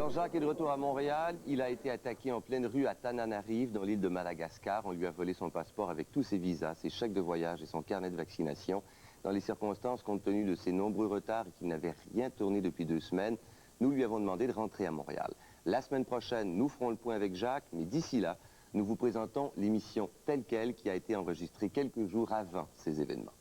Alors Jacques est de retour à Montréal. Il a été attaqué en pleine rue à Tananarive, dans l'île de Madagascar. On lui a volé son passeport avec tous ses visas, ses chèques de voyage et son carnet de vaccination. Dans les circonstances, compte tenu de ses nombreux retards et qu'il n'avait rien tourné depuis 2 semaines, nous lui avons demandé de rentrer à Montréal. La semaine prochaine, nous ferons le point avec Jacques, mais d'ici là, nous vous présentons l'émission telle quelle qui a été enregistrée quelques jours avant ces événements.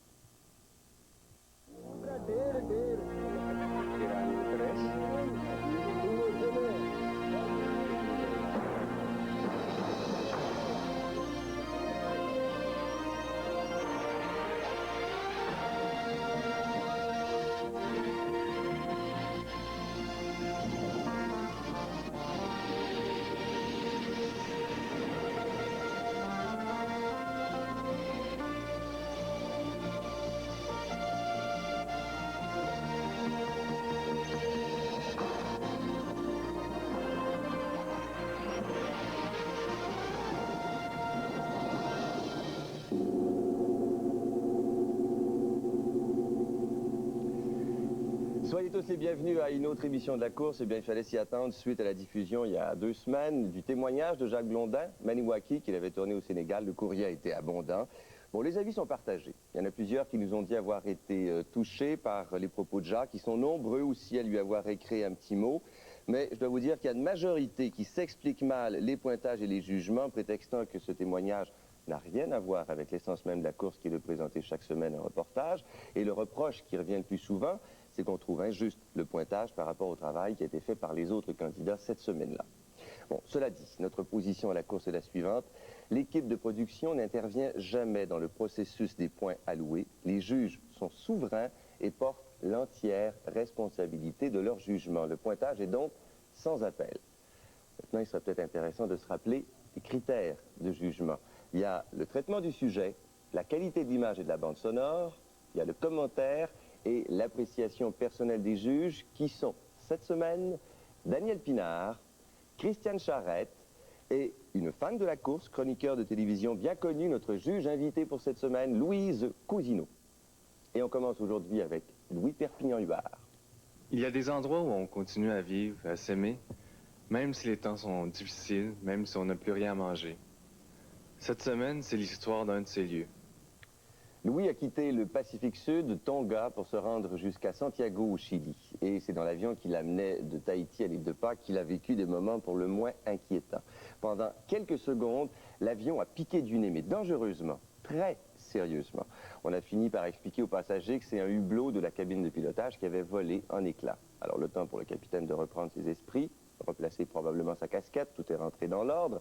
Soyez tous les bienvenus à une autre émission de la course. Eh bien, il fallait s'y attendre suite à la diffusion il y a 2 semaines du témoignage de Jacques Blondin, Maniwaki, qu'il avait tourné au Sénégal. Le courrier a été abondant. Bon, les avis sont partagés. Il y en a plusieurs qui nous ont dit avoir été touchés par les propos de Jacques. Ils sont nombreux aussi à lui avoir écrit un petit mot. Mais je dois vous dire qu'il y a une majorité qui s'explique mal les pointages et les jugements, prétextant que ce témoignage n'a rien à voir avec l'essence même de la course qui est de présenter chaque semaine un reportage. Et le reproche qui revient le plus souvent, c'est qu'on trouve injuste le pointage par rapport au travail qui a été fait par les autres candidats cette semaine-là. Bon, cela dit, notre position à la course est la suivante. L'équipe de production n'intervient jamais dans le processus des points alloués. Les juges sont souverains et portent l'entière responsabilité de leur jugement. Le pointage est donc sans appel. Maintenant, il serait peut-être intéressant de se rappeler les critères de jugement. Il y a le traitement du sujet, la qualité de l'image et de la bande sonore, il y a le commentaire et l'appréciation personnelle des juges qui sont, cette semaine, Daniel Pinard, Christiane Charette et une fan de la course, chroniqueur de télévision bien connu, notre juge invité pour cette semaine, Louise Cousineau. Et on commence aujourd'hui avec Louis Perpignan-Huard. Il y a des endroits où on continue à vivre, à s'aimer, même si les temps sont difficiles, même si on n'a plus rien à manger. Cette semaine, c'est l'histoire d'un de ces lieux. Louis a quitté le Pacifique Sud, Tonga, pour se rendre jusqu'à Santiago, au Chili. Et c'est dans l'avion qui l'amenait de Tahiti à l'île de Pâques qu'il a vécu des moments pour le moins inquiétants. Pendant quelques secondes, l'avion a piqué du nez, mais dangereusement, très sérieusement. On a fini par expliquer aux passagers que c'est un hublot de la cabine de pilotage qui avait volé en éclats. Alors le temps pour le capitaine de reprendre ses esprits, replacer probablement sa casquette, tout est rentré dans l'ordre.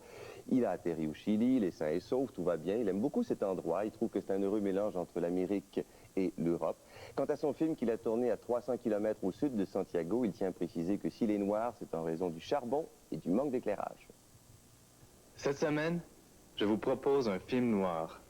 Il a atterri au Chili, il est sain et sauf, tout va bien. Il aime beaucoup cet endroit, il trouve que c'est un heureux mélange entre l'Amérique et l'Europe. Quant à son film qu'il a tourné à 300 km au sud de Santiago, il tient à préciser que s'il est noir, c'est en raison du charbon et du manque d'éclairage. Cette semaine, je vous propose un film noir.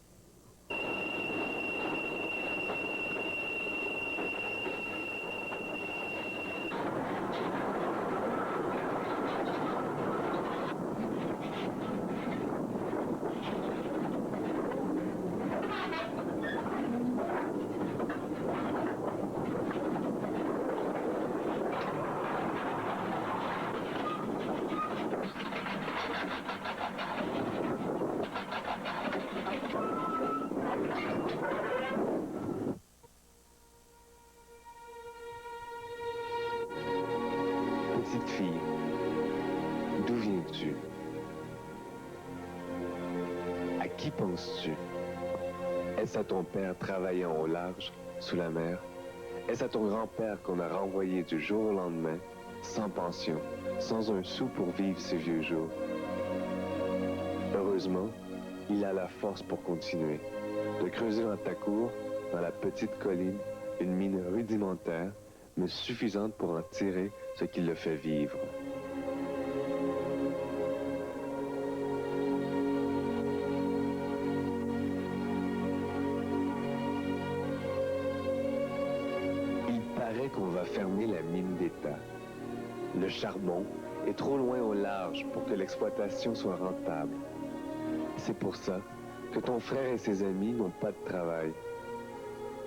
Petite fille, d'où viens-tu? À qui penses-tu? Est-ce à ton père travaillant au large, sous la mer? Est-ce à ton grand-père qu'on a renvoyé du jour au lendemain, sans pension, sans un sou pour vivre ses vieux jours? Heureusement, il a la force pour continuer, de creuser dans ta cour, dans la petite colline, une mine rudimentaire, mais suffisante pour en tirer ce qui le fait vivre. Il paraît qu'on va fermer la mine d'État. Le charbon est trop loin au large pour que l'exploitation soit rentable. C'est pour ça que ton frère et ses amis n'ont pas de travail.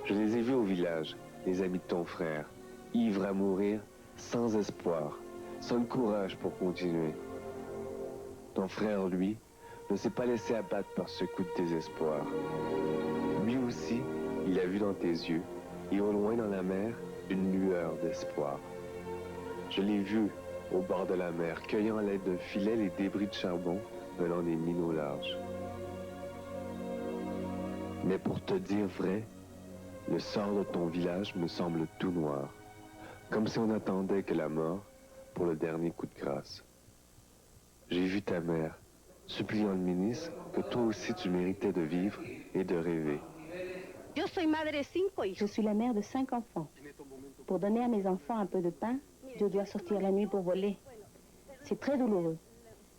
Je les ai vus au village, les amis de ton frère, ivres à mourir, sans espoir, sans le courage pour continuer. Ton frère, lui, ne s'est pas laissé abattre par ce coup de désespoir. Lui aussi, il a vu dans tes yeux, et au loin dans la mer, une lueur d'espoir. Je l'ai vu au bord de la mer, cueillant à l'aide d'un filet les débris de charbon venant des mines au large. Mais pour te dire vrai, le sort de ton village me semble tout noir, comme si on n'attendait que la mort pour le dernier coup de grâce. J'ai vu ta mère, suppliant le ministre que toi aussi tu méritais de vivre et de rêver. Je suis la mère de 5 enfants. Pour donner à mes enfants un peu de pain, je dois sortir la nuit pour voler. C'est très douloureux.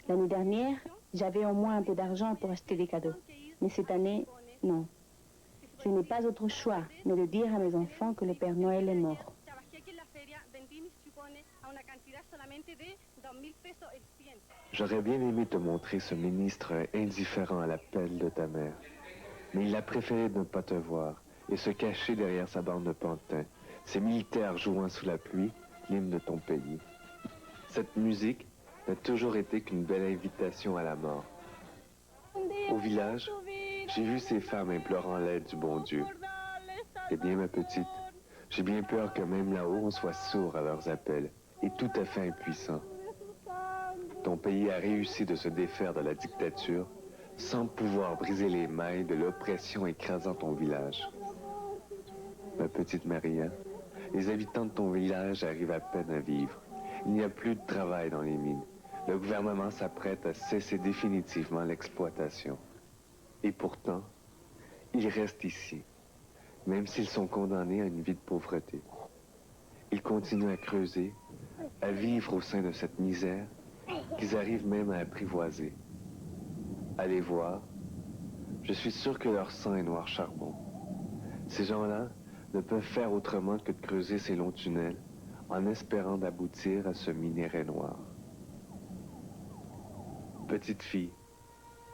L'année dernière, j'avais au moins un peu d'argent pour acheter des cadeaux. Mais cette année, non. Je n'ai pas autre choix, mais de dire à mes enfants que le Père Noël est mort. J'aurais bien aimé te montrer ce ministre indifférent à l'appel de ta mère. Mais il a préféré ne pas te voir et se cacher derrière sa bande de pantin, ces militaires jouant sous la pluie l'hymne de ton pays. Cette musique n'a toujours été qu'une belle invitation à la mort. Au village, j'ai vu ces femmes implorant l'aide du bon Dieu. Eh bien, ma petite, j'ai bien peur que même là-haut, on soit sourd à leurs appels et tout à fait impuissant. Ton pays a réussi de se défaire de la dictature sans pouvoir briser les mailles de l'oppression écrasant ton village. Ma petite Maria, les habitants de ton village arrivent à peine à vivre. Il n'y a plus de travail dans les mines. Le gouvernement s'apprête à cesser définitivement l'exploitation. Et pourtant, ils restent ici, même s'ils sont condamnés à une vie de pauvreté. Ils continuent à creuser, à vivre au sein de cette misère qu'ils arrivent même à apprivoiser. Allez voir, je suis sûr que leur sang est noir charbon. Ces gens-là ne peuvent faire autrement que de creuser ces longs tunnels en espérant d'aboutir à ce minerai noir. Petite fille,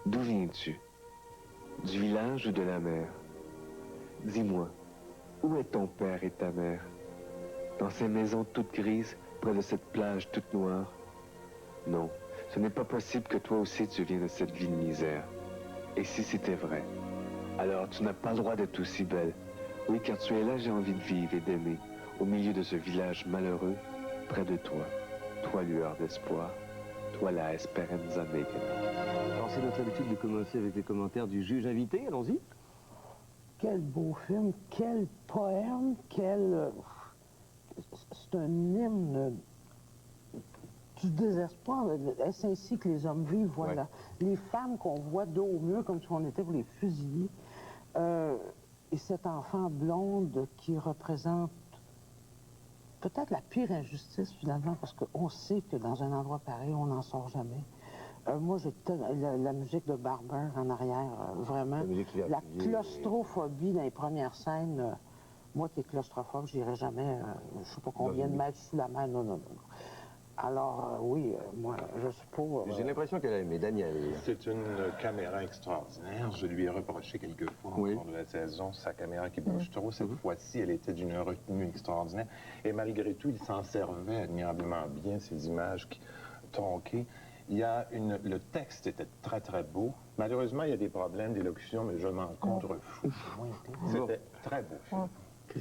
d'où viens-tu? Du village ou de la mer? Dis-moi, où est ton père et ta mère? Dans ces maisons toutes grises, près de cette plage toute noire? Non, ce n'est pas possible que toi aussi tu viennes de cette vie de misère. Et si c'était vrai, alors tu n'as pas le droit d'être aussi belle. Oui, car tu es là, j'ai envie de vivre et d'aimer, au milieu de ce village malheureux, près de toi. Toi, lueur d'espoir, toi, la Esperanza Negra. Alors c'est notre habitude de commencer avec les commentaires du juge invité, allons-y. Quel beau film, quel poème, quel... C'est un hymne du désespoir. Est-ce ainsi que les hommes vivent, voilà. Ouais. Les femmes qu'on voit dos au mur comme si on était pour les fusiller. Et cet enfant blonde qui représente peut-être la pire injustice finalement, parce qu'on sait que dans un endroit pareil, on n'en sort jamais. Moi, j'ai la musique de Barber en arrière, vraiment. La claustrophobie dans les premières scènes. Moi qui est claustrophobe, je n'irai jamais, je ne sais pas combien de mètres sous la mer, non, non, non. Alors, oui, moi, je suis pour... J'ai l'impression qu'elle a aimé. Daniel. C'est une caméra extraordinaire. Je lui ai reproché quelquefois au cours de la saison sa caméra qui bouge trop. Cette fois-ci, elle était d'une retenue extraordinaire. Et malgré tout, il s'en servait admirablement bien, ces images tronquées. Il y a le texte était très, très beau. Malheureusement, il y a des problèmes d'élocution, mais je m'en contrefous. C'était très beau.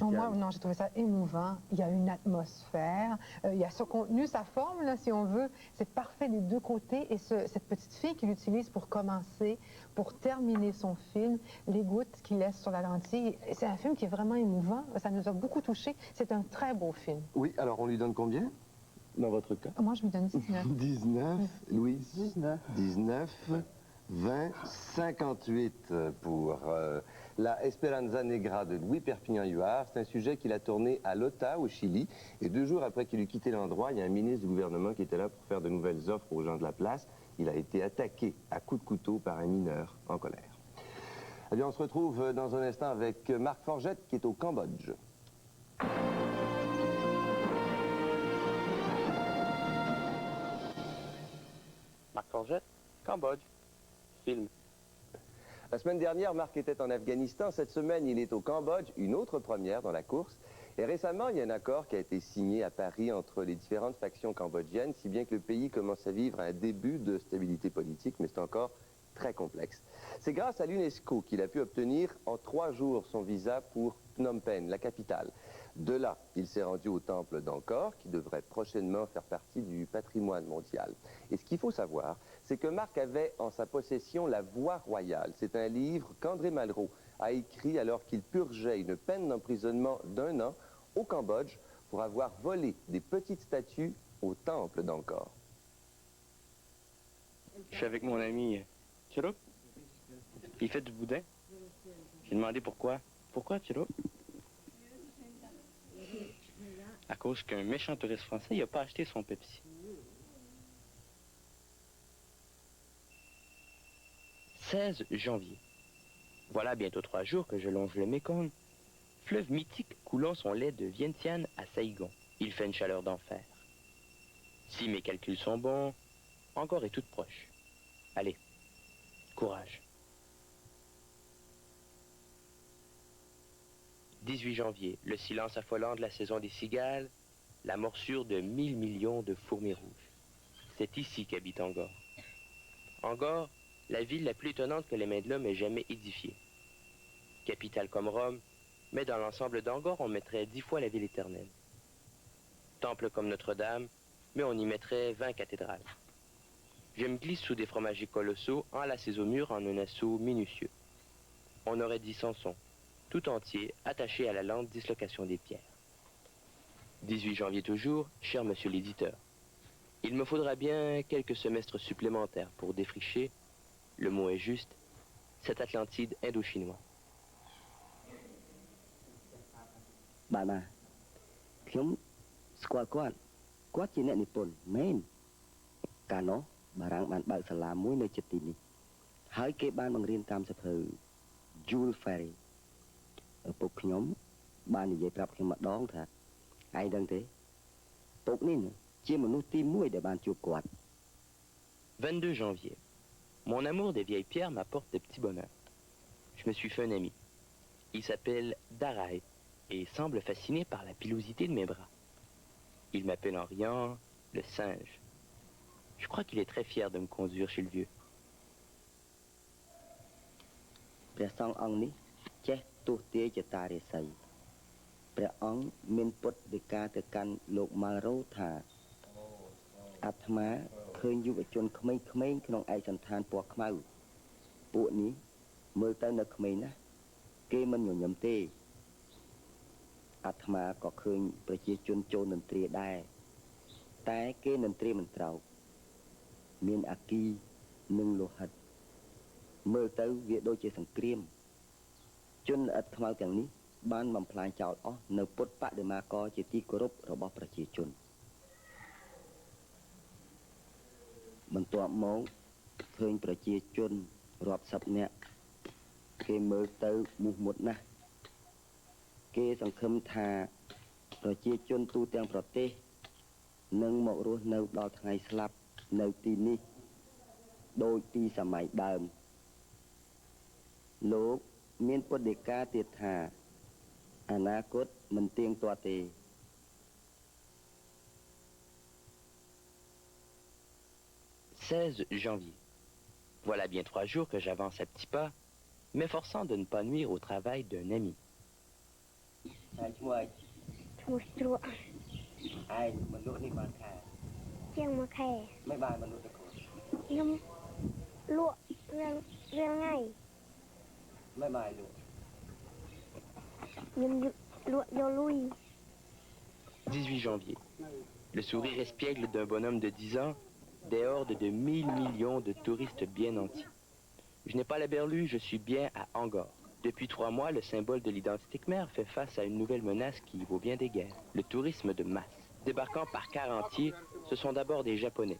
Non, moi, non, j'ai trouvé ça émouvant. Il y a une atmosphère, il y a ce contenu, sa forme, là, si on veut. C'est parfait des deux côtés. Et cette petite fille qu'il utilise pour commencer, pour terminer son film, les gouttes qu'il laisse sur la lentille. C'est un film qui est vraiment émouvant. Ça nous a beaucoup touchés. C'est un très beau film. Oui, alors on lui donne combien dans votre cas? Moi, je lui donne 19. 19, Louise? 19. 19, 20, 58 pour la Esperanza Negra de Louis Perpignan-Huard. C'est un sujet qu'il a tourné à Lota, au Chili. Et 2 jours après qu'il eut quitté l'endroit, il y a un ministre du gouvernement qui était là pour faire de nouvelles offres aux gens de la place. Il a été attaqué à coups de couteau par un mineur en colère. Eh bien, on se retrouve dans un instant avec Marc Forgette qui est au Cambodge. Marc Forgette, Cambodge, film. La semaine dernière, Marc était en Afghanistan. Cette semaine, il est au Cambodge, une autre première dans la course. Et récemment, il y a un accord qui a été signé à Paris entre les différentes factions cambodgiennes, si bien que le pays commence à vivre un début de stabilité politique, mais c'est encore très complexe. C'est grâce à l'UNESCO qu'il a pu obtenir en 3 jours son visa pour Phnom Penh, la capitale. De là, il s'est rendu au temple d'Angkor, qui devrait prochainement faire partie du patrimoine mondial. Et ce qu'il faut savoir, c'est que Marc avait en sa possession La Voie royale. C'est un livre qu'André Malraux a écrit alors qu'il purgeait une peine d'emprisonnement d'1 an au Cambodge pour avoir volé des petites statues au temple d'Angkor. Je suis avec mon ami Chirou. Il fait du boudin. J'ai demandé pourquoi. Pourquoi, Chirou? À cause qu'un méchant touriste français n'a pas acheté son Pepsi. 16 janvier. Voilà bientôt 3 jours que je longe le Mékong, fleuve mythique coulant son lait de Vientiane à Saïgon. Il fait une chaleur d'enfer. Si mes calculs sont bons, Angkor est toute proche. Allez, courage. 18 janvier, le silence affolant de la saison des cigales, la morsure de 1000 millions de fourmis rouges. C'est ici qu'habite Angkor. Angkor, la ville la plus étonnante que les mains de l'homme aient jamais édifiée. Capitale comme Rome, mais dans l'ensemble d'Angkor, on mettrait 10 fois la ville éternelle. Temple comme Notre-Dame, mais on y mettrait 20 cathédrales. Je me glisse sous des fromagers colossaux, enlacés au mur en un assaut minutieux. On aurait dit Samson, tout entier, attaché à la lente dislocation des pierres. 18 janvier toujours, cher monsieur l'éditeur. Il me faudra bien quelques semestres supplémentaires pour défricher, le mot est juste, cette Atlantide indo-chinois. បាទខ្ញុំស្គាល់គាត់ជាអ្នកនិពន្ធមែនកាលនោះបារាំងបានបើកសាលាមួយនៅជិតទីនេះហើយគេបានបង្រៀនតាមសៀវភៅ Jules Ferry ឪពុកខ្ញុំបាននិយាយប្រាប់ខ្ញុំម្ដងថាឯងដឹងទេពុកនេះជាមនុស្សទី1ដែលបានជួបគាត់ 22 janvier. Mon amour des vieilles pierres m'apporte de petits bonheurs. Je me suis fait un ami. Il s'appelle Darai et semble fasciné par la pilosité de mes bras. Il m'appelle en riant le singe. Je crois qu'il est très fier de me conduire chez le vieux. ព្រះសង្ឃអង្គនេះចេះទស្សទាយចតារាសីព្រះអង្គមានពុទ្ធដីកាទៅកាន់លោកម៉ារ៉ូថាអាត្មាឃើញយុវជនក្មេងៗក្នុងឯកសណ្ឋានពណ៌ខ្មៅពួកនេះមើលទៅនៅក្មេងណាស់គេមិនញញឹមទេអាត្មាក៏ឃើញប្រជាជនចូលនន្ទ្រាដែរតែគេនន្ទ្រាមិនត្រោកមានអាគីនិងលោហិតមើលទៅវាដូចជាសង្គ្រាមជនល្អិតខ្មៅទាំងនេះបានបំផ្លាញចោលអស់នៅពុទ្ធបដិមាករជាទីគោរពរបស់ប្រជាជនបន្ទាប់មកឃើញប្រជាជនរាប់សិបនាក់គេមើលទៅមោះមុតណាស់គេសង្ឃឹមថាប្រជាជនទូទាំងប្រទេសនឹងមករស់នៅដល់ថ្ងៃស្លាប់នៅទីនេះដូចពីសម័យដើមលោកមានពុទ្ធដីកាទៀតថាអនាគតមិនទៀងទាត់ទេ 16 janvier. Voilà bien 3 jours que j'avance à petits pas, m'efforçant de ne pas nuire au travail d'un ami. « 18 janvier. Le sourire espiègle d'un bonhomme de 10 ans, des hordes de 1000 millions de touristes bien entiers. Je n'ai pas la berlue, je suis bien à Angkor. Depuis 3 mois, le symbole de l'identité khmer fait face à une nouvelle menace qui vaut bien des guerres, le tourisme de masse. Débarquant par quart entier, ce sont d'abord des Japonais.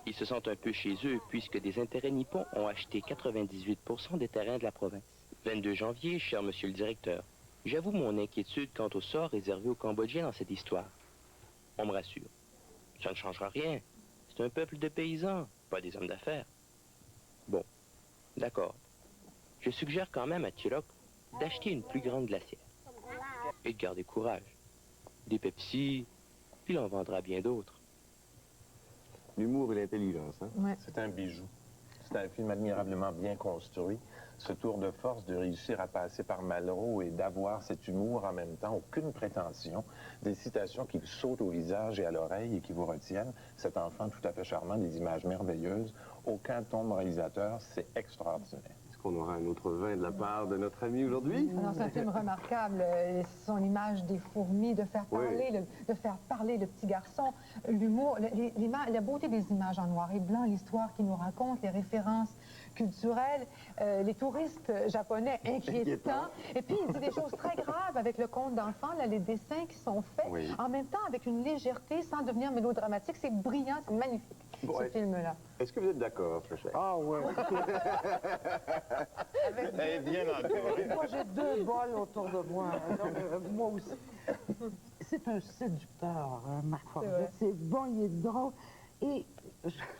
Ils se sentent un peu chez eux puisque des intérêts nippons ont acheté 98% des terrains de la province. 22 janvier, cher monsieur le directeur, j'avoue mon inquiétude quant au sort réservé aux Cambodgiens dans cette histoire. On me rassure. Ça ne changera rien. C'est un peuple de paysans, pas des hommes d'affaires. Bon, d'accord. Je suggère quand même à Chirok d'acheter une plus grande glacière. et de garder courage. Des Pepsi, il en vendra bien d'autres. L'humour et l'intelligence, hein? Ouais. C'est un bijou. C'est un film admirablement bien construit. Ce tour de force de réussir à passer par Malraux et d'avoir cet humour en même temps, aucune prétention, des citations qui vous sautent au visage et à l'oreille et qui vous retiennent. Cet enfant tout à fait charmant, des images merveilleuses. Aucun tombe réalisateur, c'est extraordinaire. Est-ce qu'on aura un autre vin de la part de notre ami aujourd'hui? Non, c'est un film remarquable. Son image des fourmis, de faire parler le petit garçon, l'humour, la beauté des images en noir et blanc, l'histoire qu'il nous raconte, les références culturelles, les touristes japonais inquiétants. Et puis, il dit des choses très graves avec le conte d'enfants, les dessins qui sont faits, en même temps avec une légèreté, sans devenir mélodramatique. C'est brillant, c'est magnifique, ce film-là. Est-ce que vous êtes d'accord, Fréchette? Ah ouais. Eh bien encore. Moi, j'ai 2 bols autour de moi. Donc, moi aussi. C'est un séducteur, Marc Forget. C'est bon, il est drôle. Et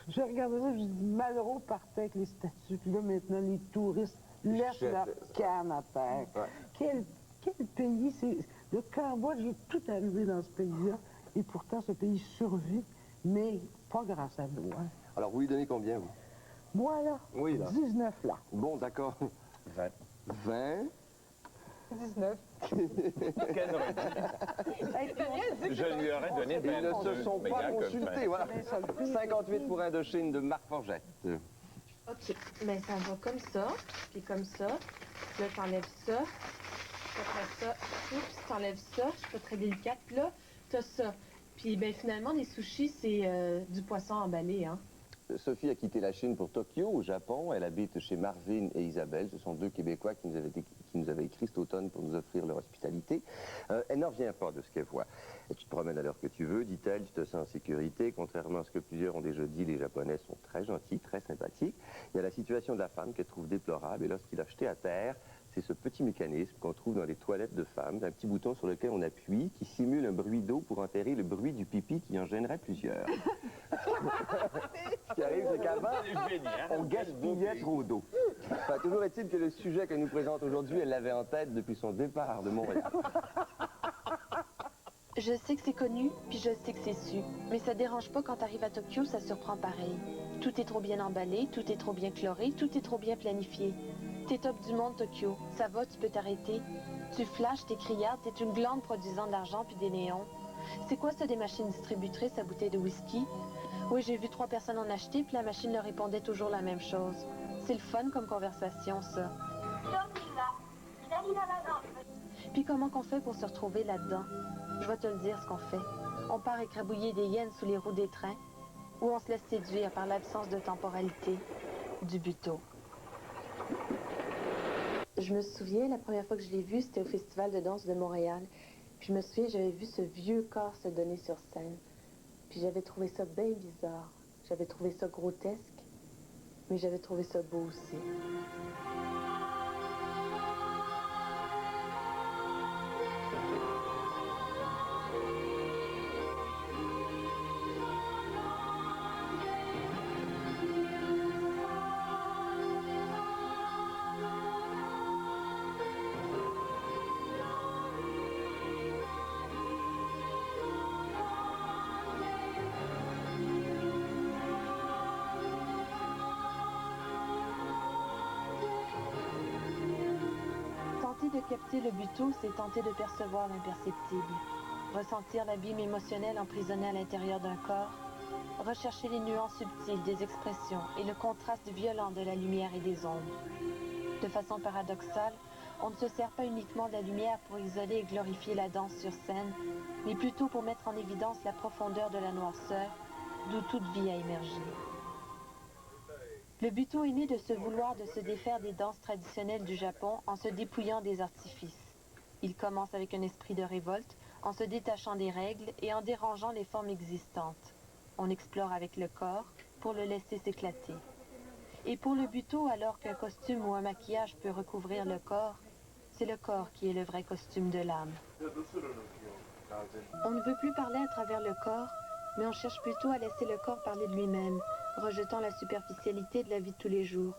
je regardais ça, je dis, Malraux partait avec les statues. Puis là, maintenant, les touristes laissent leur canne à terre. Ouais. Quel pays, c'est... Le Cambodge est tout arrivé dans ce pays-là. Et pourtant, ce pays survit, mais pas grâce à nous. Hein. Alors, vous lui donnez combien, vous? Moi, là? Oui, là. 19, là. Bon, d'accord. 20. 20. 19. Quel Je lui aurais donné 22. Ils ne se sont mais pas gars, consultés, voilà. 58 pour Indochine de Marc Forget. Ok, mais ça va comme ça, puis comme ça. Là, t'enlèves ça. Après ça, oups, t'enlèves ça. Je suis pas très délicate. Puis là, t'as ça. Puis, ben finalement, les sushis, c'est du poisson emballé, hein. Sophie a quitté la Chine pour Tokyo, au Japon. Elle habite chez Marvin et Isabelle. Ce sont 2 Québécois qui nous avaient écrit cet automne pour nous offrir leur hospitalité. Elle n'en revient pas de ce qu'elle voit. Et tu te promènes à l'heure que tu veux, dit-elle, tu te sens en sécurité. Contrairement à ce que plusieurs ont déjà dit, les Japonais sont très gentils, très sympathiques. Il y a la situation de la femme qu'elle trouve déplorable. Et lorsqu'il a jeté à terre, c'est ce petit mécanisme qu'on trouve dans les toilettes de femmes, un petit bouton sur lequel on appuie, qui simule un bruit d'eau pour enterrer le bruit du pipi qui en gênerait plusieurs. Ce qui arrive, c'est qu'avant, on gaspillait trop d'eau. Enfin, toujours est-il que le sujet qu'elle nous présente aujourd'hui, elle l'avait en tête depuis son départ de Montréal. Je sais que c'est connu, puis je sais que c'est su. Mais ça dérange pas quand t'arrives à Tokyo, ça surprend pareil. Tout est trop bien emballé, tout est trop bien chloré, tout est trop bien planifié. T'es top du monde, Tokyo. Ça va, tu peux t'arrêter. Tu flashes, t'es criarde, t'es une glande produisant de l'argent puis des néons. C'est quoi ça, des machines distributrices à bouteilles de whisky? Oui, j'ai vu 3 personnes en acheter, puis la machine leur répondait toujours la même chose. C'est le fun comme conversation, ça. Puis comment qu'on fait pour se retrouver là-dedans? Je vais te le dire, ce qu'on fait. On part écrabouiller des hyènes sous les roues des trains, ou on se laisse séduire par l'absence de temporalité du buto. Je me souviens, la première fois que je l'ai vu, c'était au Festival de danse de Montréal. Puis je me souviens, j'avais vu ce vieux corps se donner sur scène. Puis j'avais trouvé ça bien bizarre. J'avais trouvé ça grotesque, mais j'avais trouvé ça beau aussi. Tenter de capter le buto, c'est tenter de percevoir l'imperceptible. Ressentir l'abîme émotionnel emprisonné à l'intérieur d'un corps. Rechercher les nuances subtiles des expressions et le contraste violent de la lumière et des ombres. De façon paradoxale, on ne se sert pas uniquement de la lumière pour isoler et glorifier la danse sur scène, mais plutôt pour mettre en évidence la profondeur de la noirceur, d'où toute vie a émergé. Le buto est né de ce vouloir de se défaire des danses traditionnelles du Japon en se dépouillant des artifices. Il commence avec un esprit de révolte, en se détachant des règles et en dérangeant les formes existantes. On explore avec le corps pour le laisser s'éclater. Et pour le buto, alors qu'un costume ou un maquillage peut recouvrir le corps, c'est le corps qui est le vrai costume de l'âme. On ne veut plus parler à travers le corps, mais on cherche plutôt à laisser le corps parler de lui-même, rejetant la superficialité de la vie de tous les jours.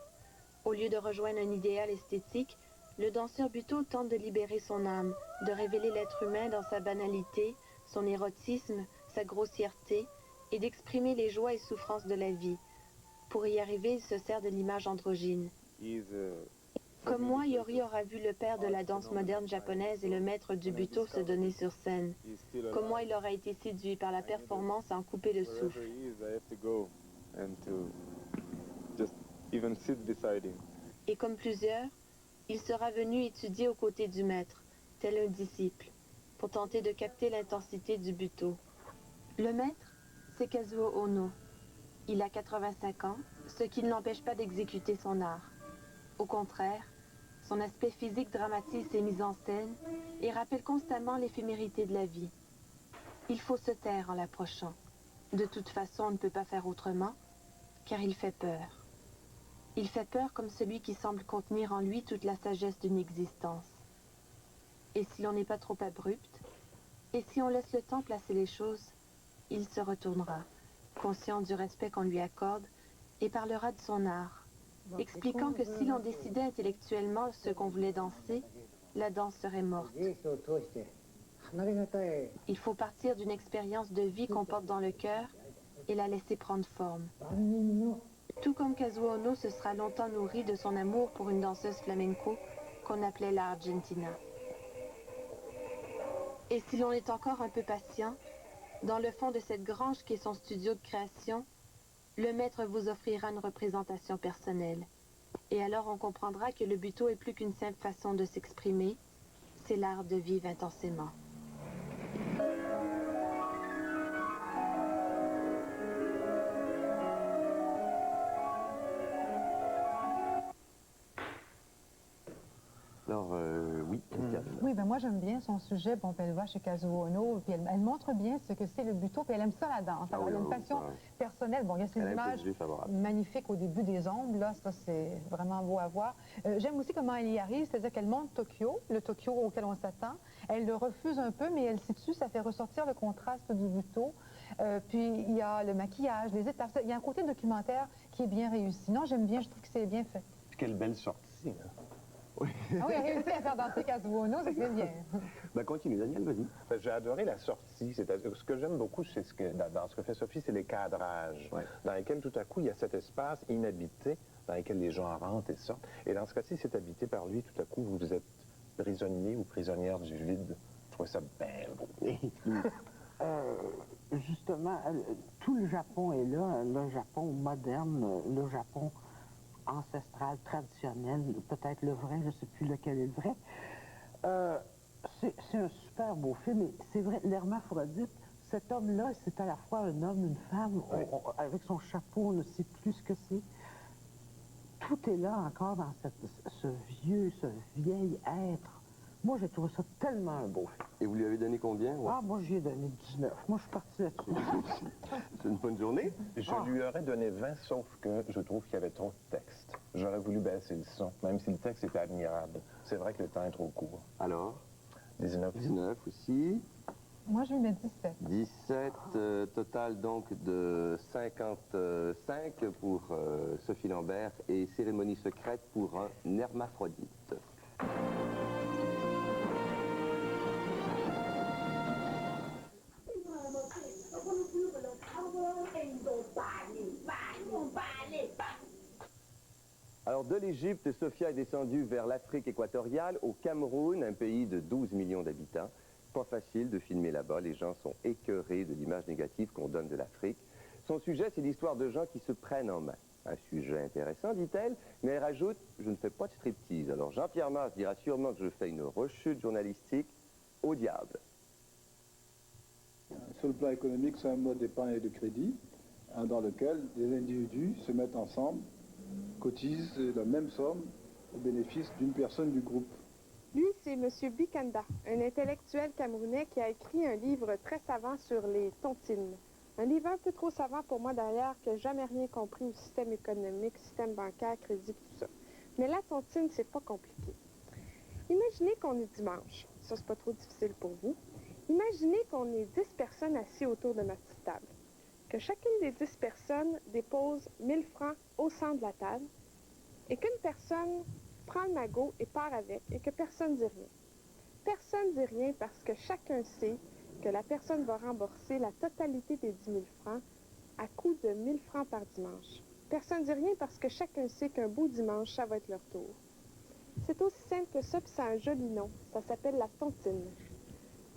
Au lieu de rejoindre un idéal esthétique, Le danseur Buteau tente de libérer son âme, de révéler l'être humain dans sa banalité, son érotisme, sa grossièreté, et d'exprimer les joies et souffrances de la vie. Pour y arriver, il se sert de l'image androgyne. Comme moi, Yori aura vu le père de la danse moderne japonaise et le maître du Buto se donner sur scène. Comme moi, il aura été séduit par la performance à en couper le souffle. Et comme plusieurs, il sera venu étudier aux côtés du maître, tel un disciple, pour tenter de capter l'intensité du Buto. Le maître, c'est Kazuo Ono. Il a 85 ans, ce qui ne l'empêche pas d'exécuter son art. Au contraire, son aspect physique dramatise ses mises en scène et rappelle constamment l'éphémérité de la vie. Il faut se taire en l'approchant. De toute façon, on ne peut pas faire autrement, car il fait peur. Il fait peur comme celui qui semble contenir en lui toute la sagesse d'une existence. Et si l'on n'est pas trop abrupt, et si on laisse le temps placer les choses, il se retournera, conscient du respect qu'on lui accorde, et parlera de son art, expliquant que si l'on décidait intellectuellement ce qu'on voulait danser, la danse serait morte. Il faut partir d'une expérience de vie qu'on porte dans le cœur et la laisser prendre forme. Tout comme Kazuo Ono se sera longtemps nourri de son amour pour une danseuse flamenco qu'on appelait la Argentina. Et si l'on est encore un peu patient, dans le fond de cette grange qui est son studio de création, le maître vous offrira une représentation personnelle. Et alors on comprendra que le Buto est plus qu'une simple façon de s'exprimer, c'est l'art de vivre intensément. Alors, oui, Christiane. Oui, ben moi j'aime bien son sujet. Bon, puis elle va chez Kazuo Ono, puis elle montre bien ce que c'est le Buto, puis elle aime ça la danse. Alors, il y a une passion personnelle. Bon, il y a ces images magnifiques au début des ombres, là, ça c'est vraiment beau à voir. J'aime aussi comment elle y arrive, c'est-à-dire qu'elle monte Tokyo, le Tokyo auquel on s'attend. Elle le refuse un peu, mais elle s'y tue, ça fait ressortir le contraste du Buto. Puis il y a le maquillage, les étapes. Il y a un côté documentaire qui est bien réussi. Non, j'aime bien, je trouve que c'est bien fait. Quelle belle sortie, hein? Oui. Ah oui, elle a réussi à faire danser Kazuo Ono, ça c'est bien. Ben, continue, Daniel, vas-y. Ben, j'ai adoré la sortie. C'est-à-dire, ce que j'aime beaucoup, c'est dans ce que fait Sophie, c'est les cadrages, dans lesquels tout à coup, il y a cet espace inhabité, dans lequel les gens rentrent et sortent. Et dans ce cas-ci, c'est habité par lui. Tout à coup, vous êtes prisonnier ou prisonnière du vide. Je trouve ça bien beau. Justement, tout le Japon est là, le Japon moderne, le Japon ancestral, traditionnel, peut-être le vrai, je ne sais plus lequel est le vrai. C'est un super beau film, et c'est vrai, l'hermaphrodite, cet homme-là, c'est à la fois un homme, une femme, avec son chapeau, on ne sait plus ce que c'est. Tout est là encore dans ce vieil être. Moi, j'ai trouvé ça tellement un beau film. Et vous lui avez donné combien? Ah, moi, j'y ai donné 19. Moi, je suis parti là-dessus. C'est une bonne journée? Je lui aurais donné 20, sauf que je trouve qu'il y avait trop de texte. J'aurais voulu baisser le son, même si le texte était admirable. C'est vrai que le temps est trop court. Alors? 19. 19 aussi. Moi, je lui mets 17. 17, total donc de 55 pour Sophie Lambert et Cérémonie secrète pour un hermaphrodite. Alors de l'Égypte, Sophia est descendue vers l'Afrique équatoriale, au Cameroun, un pays de 12 millions d'habitants. Pas facile de filmer là-bas, les gens sont écœurés de l'image négative qu'on donne de l'Afrique. Son sujet, c'est l'histoire de gens qui se prennent en main. Un sujet intéressant, dit-elle, mais elle rajoute « Je ne fais pas de striptease ». Alors Jean-Pierre Mars dira sûrement que je fais une rechute journalistique au diable. Sur le plan économique, c'est un mode d'épargne et de crédit dans lequel des individus se mettent ensemble, cotisent la même somme au bénéfice d'une personne du groupe. Lui, c'est M. Bikanda, un intellectuel camerounais qui a écrit un livre très savant sur les tontines. Un livre un peu trop savant pour moi d'ailleurs, qui n'a jamais rien compris au système économique, système bancaire, crédit, tout ça. Mais la tontine, c'est pas compliqué. Imaginez qu'on est dimanche. Ça, c'est pas trop difficile pour vous. Imaginez qu'on est 10 personnes assises autour de notre petite table. Que chacune des 10 personnes dépose 1000 francs au centre de la table et qu'une personne prend le magot et part avec et que personne ne dit rien. Personne ne dit rien parce que chacun sait que la personne va rembourser la totalité des 10 000 francs à coût de 1 000 francs par dimanche. Personne ne dit rien parce que chacun sait qu'un beau dimanche, ça va être leur tour. C'est aussi simple que ça, puis ça a un joli nom. Ça s'appelle la tontine.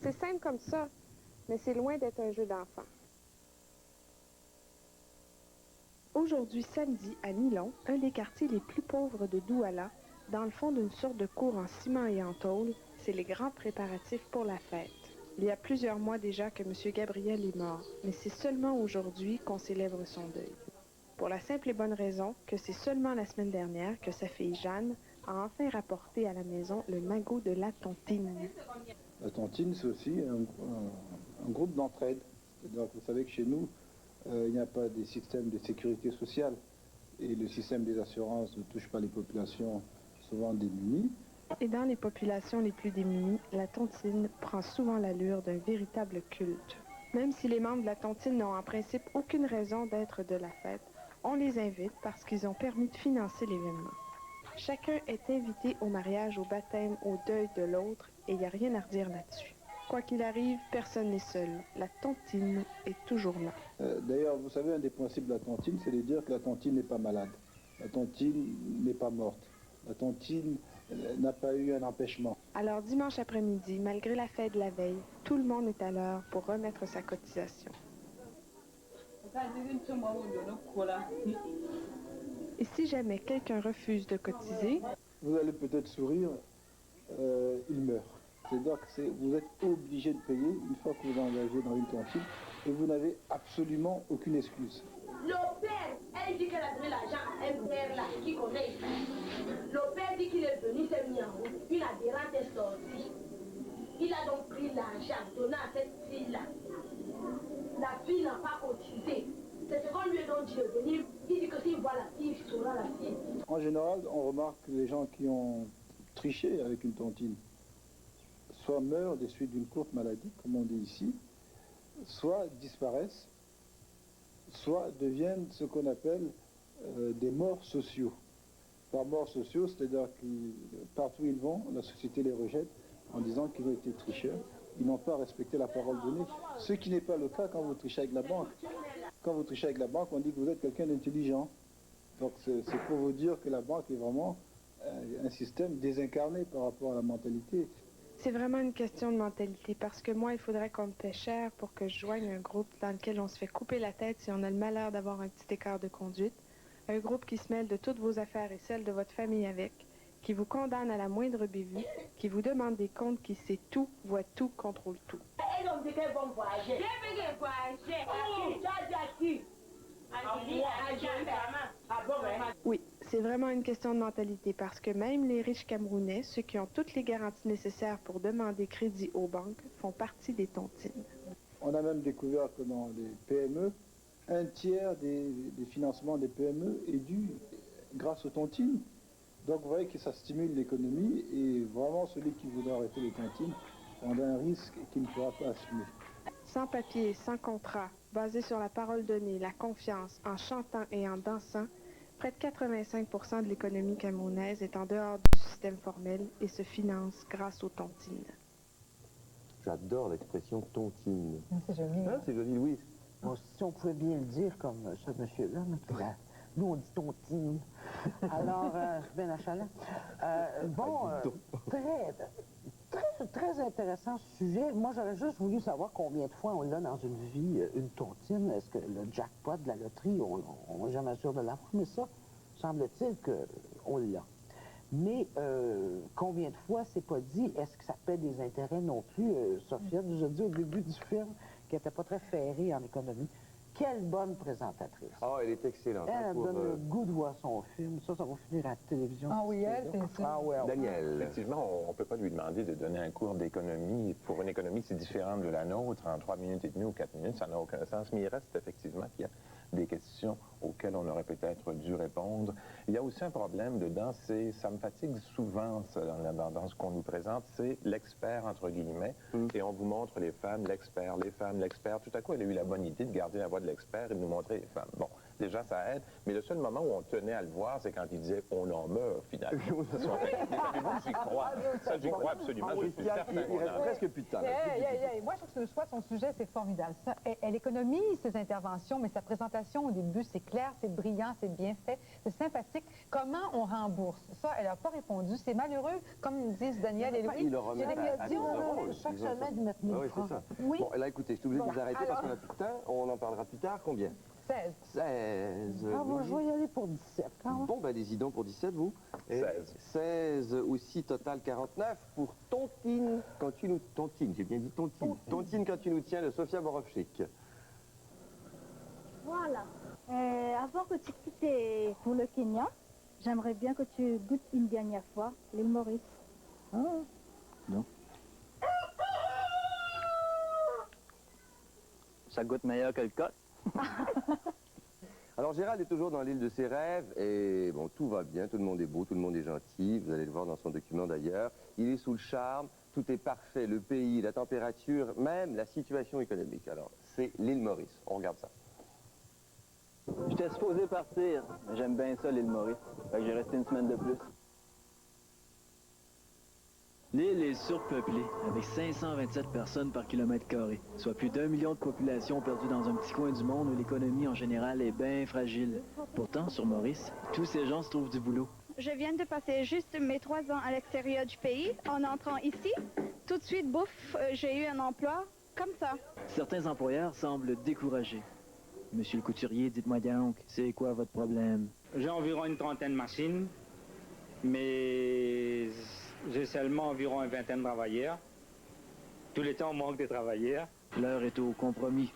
C'est simple comme ça, mais c'est loin d'être un jeu d'enfant. Aujourd'hui, samedi, à Nilon, un des quartiers les plus pauvres de Douala, dans le fond d'une sorte de cour en ciment et en tôle, c'est les grands préparatifs pour la fête. Il y a plusieurs mois déjà que M. Gabriel est mort, mais c'est seulement aujourd'hui qu'on célèbre son deuil. Pour la simple et bonne raison que c'est seulement la semaine dernière que sa fille Jeanne a enfin rapporté à la maison le magot de la tontine. La tontine, c'est aussi un groupe d'entraide. C'est-à-dire que vous savez que chez nous, il n'y a pas des systèmes de sécurité sociale et le système des assurances ne touche pas les populations souvent démunies. Et dans les populations les plus démunies, la tontine prend souvent l'allure d'un véritable culte. Même si les membres de la tontine n'ont en principe aucune raison d'être de la fête, on les invite parce qu'ils ont permis de financer l'événement. Chacun est invité au mariage, au baptême, au deuil de l'autre et il n'y a rien à redire là-dessus. Quoi qu'il arrive, personne n'est seul. La tontine est toujours là. D'ailleurs, vous savez, un des principes de la tontine, c'est de dire que la tontine n'est pas malade. La tontine n'est pas morte. La tontine n'a pas eu un empêchement. Alors dimanche après-midi, malgré la fête de la veille, tout le monde est à l'heure pour remettre sa cotisation. Et si jamais quelqu'un refuse de cotiser, vous allez peut-être sourire, il meurt. C'est-à-dire que vous êtes obligé de payer une fois que vous êtes engagé dans une tontine et vous n'avez absolument aucune excuse. Le père, elle dit qu'elle a donné l'argent à un père là qui connaît ici. Le père dit qu'il est venu, s'est mis en route. Une adhérente est sortie. Il a donc pris l'argent donné à cette fille-là. La fille n'a pas cotisé. C'est ce qu'on lui a donc dit de venir. Il dit que s'il voit la fille, il saura la fille. En général, on remarque que les gens qui ont triché avec une tontine soit meurent des suites d'une courte maladie, comme on dit ici, soit disparaissent, soit deviennent ce qu'on appelle des morts sociaux. Par morts sociaux, c'est-à-dire que partout où ils vont, la société les rejette en disant qu'ils ont été tricheurs. Ils n'ont pas respecté la parole donnée. Ce qui n'est pas le cas quand vous trichez avec la banque. Quand vous trichez avec la banque, on dit que vous êtes quelqu'un d'intelligent. Donc c'est pour vous dire que la banque est vraiment un système désincarné par rapport à la mentalité. c'est vraiment une question de mentalité parce que moi, il faudrait qu'on me paie cher pour que je joigne un groupe dans lequel on se fait couper la tête si on a le malheur d'avoir un petit écart de conduite. Un groupe qui se mêle de toutes vos affaires et celles de votre famille avec, qui vous condamne à la moindre bévue, qui vous demande des comptes, qui sait tout, voit tout, contrôle tout. Elles ont dit qu'elles vont voyager. Qu'elles vont voyager. À qui? Oui, c'est vraiment une question de mentalité parce que même les riches Camerounais, ceux qui ont toutes les garanties nécessaires pour demander crédit aux banques, font partie des tontines. On a même découvert que dans les PME, un tiers des financements des PME est dû grâce aux tontines. Donc vous voyez que ça stimule l'économie et vraiment celui qui voudra arrêter les tontines prend un risque qu'il ne pourra pas assumer. Sans papier, sans contrat, basé sur la parole donnée, la confiance, en chantant et en dansant, près de 85% de l'économie camerounaise est en dehors du système formel et se finance grâce aux tontines. J'adore l'expression tontine. C'est joli. Ah, c'est joli, Louise. Bon, si on pouvait bien le dire comme ce monsieur-là, nous on dit tontine. Alors, Ben Achalant, très intéressant ce sujet. Moi, j'aurais juste voulu savoir combien de fois on l'a dans une vie, une tontine. Est-ce que le jackpot de la loterie, on n'est jamais sûr de l'avoir, mais ça, semble-t-il qu'on l'a. Mais combien de fois c'est pas dit, est-ce que ça paie des intérêts non plus? Sophia nous a dit au début du film qu'elle n'était pas très ferrée en économie. Quelle bonne présentatrice. Ah, elle est excellente. Elle donne le goût de voir son film. Ça va finir à la télévision. Ah oui, elle, c'est ça. Ah ouais, Daniel. Effectivement, on ne peut pas lui demander de donner un cours d'économie. Pour une économie si différente de la nôtre, en 3 minutes et demie ou 4 minutes, ça n'a aucun sens. Mais il reste effectivement qu'il y a des questions auxquelles on aurait peut-être dû répondre. Il y a aussi un problème dedans, ça me fatigue souvent dans ce qu'on nous présente, c'est l'expert, entre guillemets, et on vous montre les femmes, l'expert, les femmes, l'expert. Tout à coup, elle a eu la bonne idée de garder la voix de l'expert et de nous montrer les femmes. Bon, Déjà, ça aide. Mais le seul moment où on tenait à le voir, c'est quand il disait « on en meurt, finalement ». J'y crois. Ça, j'y crois absolument. Je suis certain Il reste presque plus de temps. Moi, je trouve que le choix de son sujet, c'est formidable. Ça, elle économise ses interventions, mais sa présentation au début, c'est clair, c'est brillant, c'est bien fait, c'est sympathique. Comment on rembourse? Ça, elle n'a pas répondu. C'est malheureux, comme disent Daniel et Louis. Il le remet à 10 euros. Chaque semaine, ils mettent 1000 oui, francs. c'est ça. Oui. Bon, là, écoutez, je suis obligé de vous arrêter parce alors. qu'on n'a plus de temps. On en parlera plus tard. Combien? 16. 16. Ah, bon, je vais y aller pour 17 quand même. Bon, ben, allez-y donc pour 17, vous. 16. 16 aussi, total 49 pour Tontine, quand tu nous... Tontine, j'ai bien dit Tontine. Tontine, quand tu nous tiens, de Sofia Borovchik. Voilà. Avant que tu quittes pour le Kenya, j'aimerais bien que tu goûtes une dernière fois l'île Maurice. Ah, non. Ça goûte meilleur que le coq. Alors Gérald est toujours dans l'île de ses rêves et bon, tout va bien, tout le monde est beau, tout le monde est gentil, vous allez le voir dans son document d'ailleurs. Il est sous le charme, tout est parfait, le pays, la température, même la situation économique. Alors c'est l'île Maurice, on regarde ça. J'étais supposé partir, mais j'aime bien ça l'île Maurice. Fait que j'ai resté une semaine de plus. L'île est surpeuplée, avec 527 personnes par kilomètre carré, soit plus d'1 million de population perdue dans un petit coin du monde où l'économie en général est bien fragile. Pourtant, sur Maurice, tous ces gens se trouvent du boulot. Je viens de passer juste mes 3 ans à l'extérieur du pays. En entrant ici, tout de suite, bouf, j'ai eu un emploi comme ça. Certains employeurs semblent découragés. Monsieur le couturier, dites-moi donc, c'est quoi votre problème? J'ai environ une trentaine de machines, mais j'ai seulement environ une vingtaine de travailleurs. Tout le temps, on manque de travailleurs. L'heure est au compromis.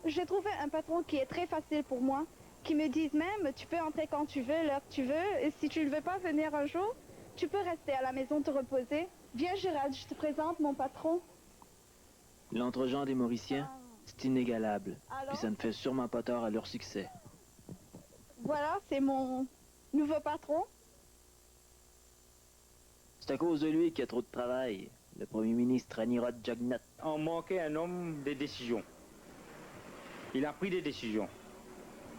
J'ai trouvé un patron qui est très facile pour moi, qui me dit même, tu peux entrer quand tu veux, l'heure que tu veux, et si tu ne veux pas venir un jour, tu peux rester à la maison te reposer. Viens Gérald, je te présente mon patron. L'entre-gens des Mauriciens, c'est inégalable, puis ça ne fait sûrement pas tort à leur succès. Voilà, c'est mon nouveau patron. C'est à cause de lui qu'il y a trop de travail. Le premier ministre Anirudh Jagnnath. On manquait un homme de décision. Il a pris des décisions.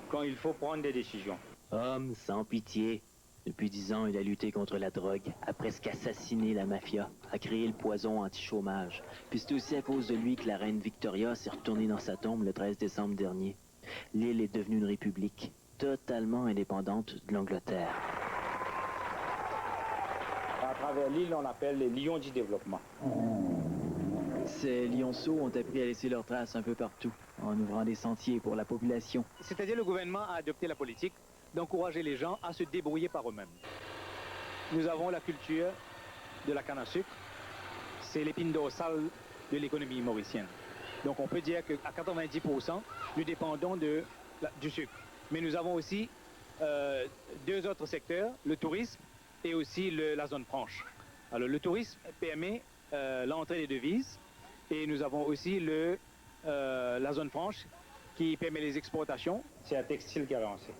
Quand il faut prendre des décisions. Homme sans pitié. Depuis 10 ans, il a lutté contre la drogue, a presque assassiné la mafia, a créé le poison anti-chômage. Puis c'est aussi à cause de lui que la reine Victoria s'est retournée dans sa tombe le 13 décembre dernier. L'île est devenue une république, totalement indépendante de l'Angleterre. À travers l'île, on appelle les lions du développement. Ces lionceaux ont appris à laisser leurs traces un peu partout, en ouvrant des sentiers pour la population. C'est-à-dire le gouvernement a adopté la politique d'encourager les gens à se débrouiller par eux-mêmes. Nous avons la culture de la canne à sucre. C'est l'épine dorsale de l'économie mauricienne. Donc on peut dire qu'à 90%, nous dépendons du sucre. Mais nous avons aussi 2 autres secteurs, le tourisme et aussi la zone franche. Alors le tourisme permet l'entrée des devises et nous avons aussi la zone franche qui permet les exportations. C'est un textile qui a lancé.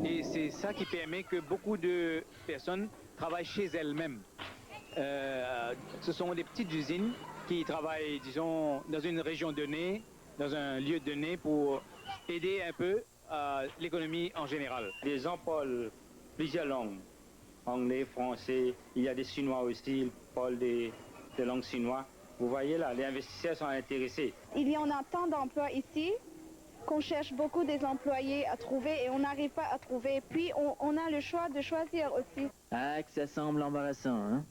Et c'est ça qui permet que beaucoup de personnes travaillent chez elles-mêmes. Ce sont des petites usines qui travaillent, disons, dans une région donnée, dans un lieu donné pour aider un peu l'économie en général. Les gens parlent plusieurs langues. Anglais, français, il y a des Chinois aussi, ils parlent des langues chinoises. Vous voyez là, les investisseurs sont intéressés. Il y en a tant d'emplois ici qu'on cherche beaucoup des employés à trouver et on n'arrive pas à trouver. Puis on a le choix de choisir aussi. Ah, que ça semble embarrassant, hein?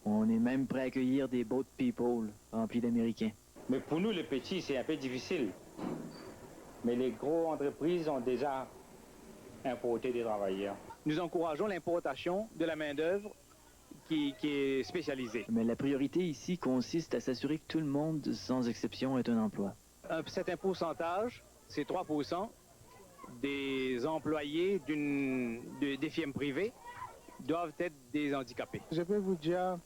On est même prêt à accueillir des boat people remplis d'Américains. Mais pour nous, les petits, c'est un peu difficile. Mais les grosses entreprises ont déjà importé des travailleurs. Nous encourageons l'importation de la main-d'œuvre qui est spécialisée. Mais la priorité ici consiste à s'assurer que tout le monde, sans exception, ait un emploi. Un certain pourcentage, c'est 3% des employés des firmes privées doivent être des handicapés. Je peux vous dire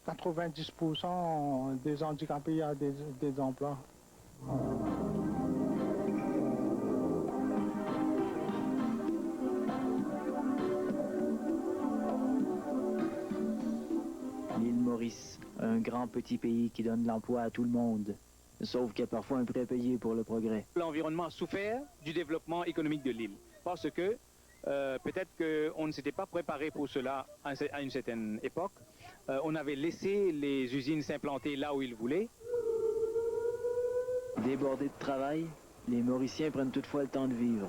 90% des handicapés, il y a des emplois. L'île Maurice, un grand petit pays qui donne l'emploi à tout le monde. Sauf qu'il y a parfois un prix à payer pour le progrès. L'environnement a souffert du développement économique de l'île. Parce que peut-être qu'on ne s'était pas préparé pour cela à une certaine époque. On avait laissé les usines s'implanter là où ils voulaient. Débordés de travail, les Mauriciens prennent toutefois le temps de vivre.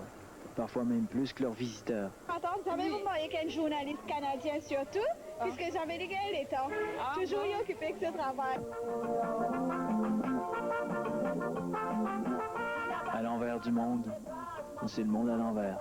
Parfois même plus que leurs visiteurs. Attends, savez-vous marier qu'un journaliste canadien surtout? Puisque j'avais les gars les temps. Toujours y occupé que ce travail. À l'envers du monde, c'est le monde à l'envers.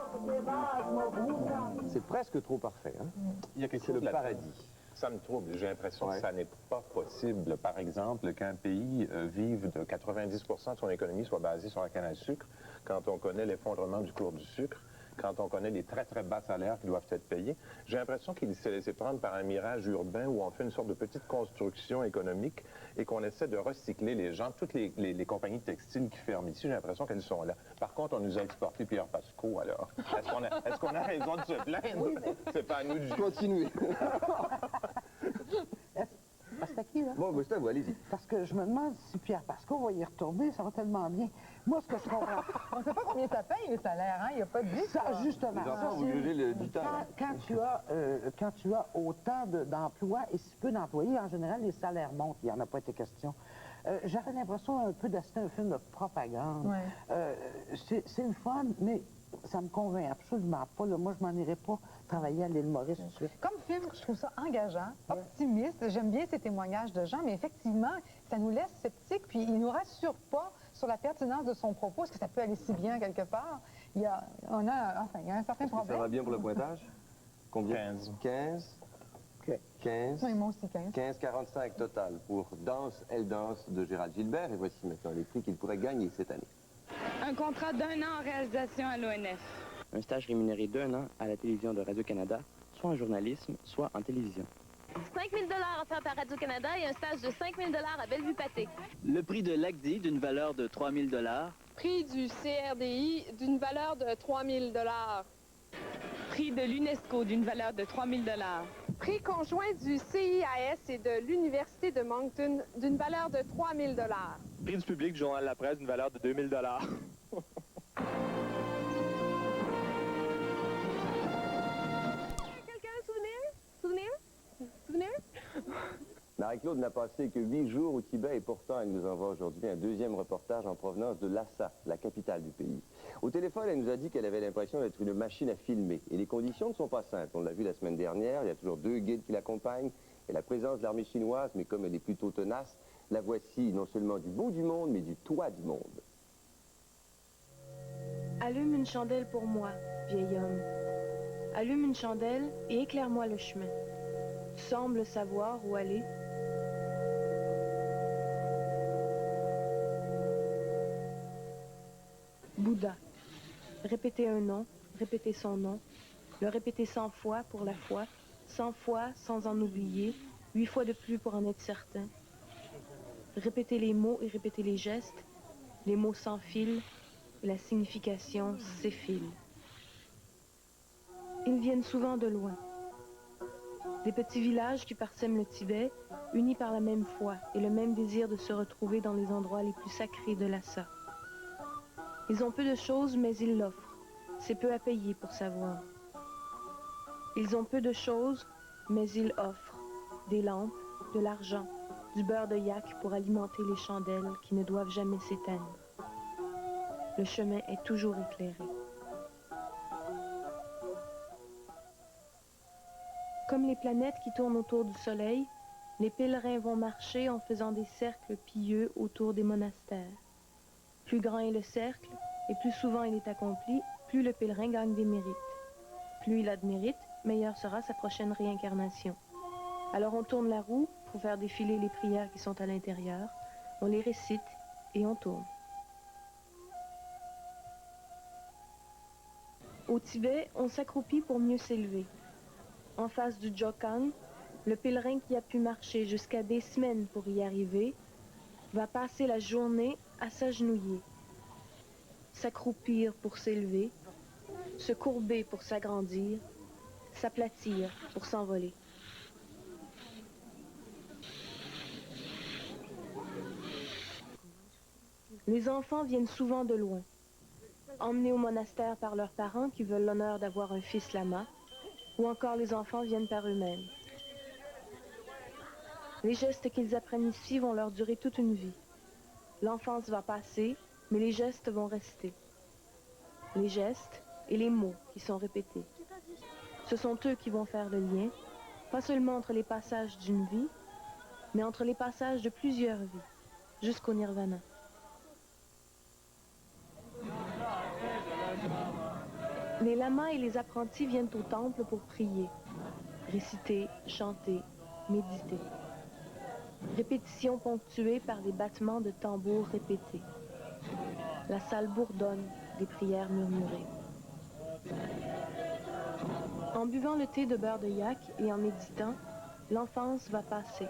C'est presque trop parfait, hein? Il y a quelque C'est chose le là-dedans. paradis. Ça me trouble. J'ai l'impression que ça n'est pas possible, par exemple, qu'un pays vive de 90% de son économie soit basée sur la canne à sucre, quand on connaît l'effondrement du cours du sucre, quand on connaît les très, très bas salaires qui doivent être payés. J'ai l'impression qu'il s'est laissé prendre par un mirage urbain où on fait une sorte de petite construction économique et qu'on essaie de recycler les gens. Toutes les compagnies textiles qui ferment ici, j'ai l'impression qu'elles sont là. Par contre, on nous a exporté Pierre Pasco, alors. Est-ce qu'on a raison de se plaindre? Oui, mais... C'est pas à nous de juger. Continuez. C'est à qui, là? Bon, Gustave, allez-y. Parce que je me demande si Pierre Pasco va y retourner, ça va tellement bien. Moi, ce que je comprends... On ne sait pas combien ça paye, les salaires, hein? Il n'y a pas de vie. Ça, justement. Les enfants, vous jugez du temps. Quand tu as autant d'emplois et si peu d'employés, en général, les salaires montent. Il n'y en a pas été question. J'avais l'impression un peu d'assister à un film de propagande. Ouais. C'est le fun, mais ça me convainc absolument pas. Là. Moi, je m'en irais pas travailler à l'île Maurice tout de suite. Comme film, je trouve ça engageant, optimiste. J'aime bien ces témoignages de gens, mais effectivement, ça nous laisse sceptiques, puis il ne nous rassure pas sur la pertinence de son propos. Est-ce que ça peut aller si bien quelque part? Il y a un certain problème. Ça va bien pour le pointage? Combien? 15. 15? 15. Oui, moi aussi 15. 15,45 total pour Danse, Elle danse de Gérald Gilbert. Et voici maintenant les prix qu'il pourrait gagner cette année. Un contrat d'1 an en réalisation à l'ONF. Un stage rémunéré d'1 an à la télévision de Radio-Canada, soit en journalisme, soit en télévision. 5 000 offerts par Radio-Canada et un stage de 5 000 à Bellevue-Pâté. Le prix de l'ACDI d'une valeur de 3 000 Prix du CRDI d'une valeur de 3 000 Prix de l'UNESCO d'une valeur de 3 000 Prix conjoint du CIAS et de l'Université de Moncton d'une valeur de 3 000 Prix du public du Journal La Presse d'une valeur de 2 000 Souvenir? Marie-Claude n'a passé que 8 jours au Tibet et pourtant elle nous envoie aujourd'hui un deuxième reportage en provenance de Lhasa, la capitale du pays. Au téléphone, elle nous a dit qu'elle avait l'impression d'être une machine à filmer. Et les conditions ne sont pas simples. On l'a vu la semaine dernière, il y a toujours 2 guides qui l'accompagnent et la présence de l'armée chinoise, mais comme elle est plutôt tenace, la voici non seulement du bout du monde, mais du toit du monde. Allume une chandelle pour moi, vieil homme. Allume une chandelle et éclaire-moi le chemin. Tu sembles savoir où aller. Bouddha. Répéter un nom, répéter son nom, le répéter 100 fois pour la foi, 100 fois sans en oublier, 8 fois de plus pour en être certain. Répéter les mots et répéter les gestes, les mots s'enfilent et la signification s'effile. Ils viennent souvent de loin. Des petits villages qui parsèment le Tibet, unis par la même foi et le même désir de se retrouver dans les endroits les plus sacrés de Lhasa. Ils ont peu de choses, mais ils l'offrent. C'est peu à payer pour savoir. Ils ont peu de choses, mais ils offrent des lampes, de l'argent, du beurre de yak pour alimenter les chandelles qui ne doivent jamais s'éteindre. Le chemin est toujours éclairé. Comme les planètes qui tournent autour du soleil, les pèlerins vont marcher en faisant des cercles pieux autour des monastères. Plus grand est le cercle, et plus souvent il est accompli, plus le pèlerin gagne des mérites. Plus il a de mérites, meilleure sera sa prochaine réincarnation. Alors on tourne la roue pour faire défiler les prières qui sont à l'intérieur, on les récite et on tourne. Au Tibet, on s'accroupit pour mieux s'élever. En face du Jokang, le pèlerin qui a pu marcher jusqu'à des semaines pour y arriver va passer la journée à s'agenouiller, s'accroupir pour s'élever, se courber pour s'agrandir, s'aplatir pour s'envoler. Les enfants viennent souvent de loin, emmenés au monastère par leurs parents qui veulent l'honneur d'avoir un fils lama, ou encore les enfants viennent par eux-mêmes. Les gestes qu'ils apprennent ici vont leur durer toute une vie. L'enfance va passer, mais les gestes vont rester. Les gestes et les mots qui sont répétés. Ce sont eux qui vont faire le lien, pas seulement entre les passages d'une vie, mais entre les passages de plusieurs vies, jusqu'au nirvana. Les lamas et les apprentis viennent au temple pour prier, réciter, chanter, méditer. Répétition ponctuée par des battements de tambours répétés. La salle bourdonne des prières murmurées. En buvant le thé de beurre de yak et en méditant, l'enfance va passer.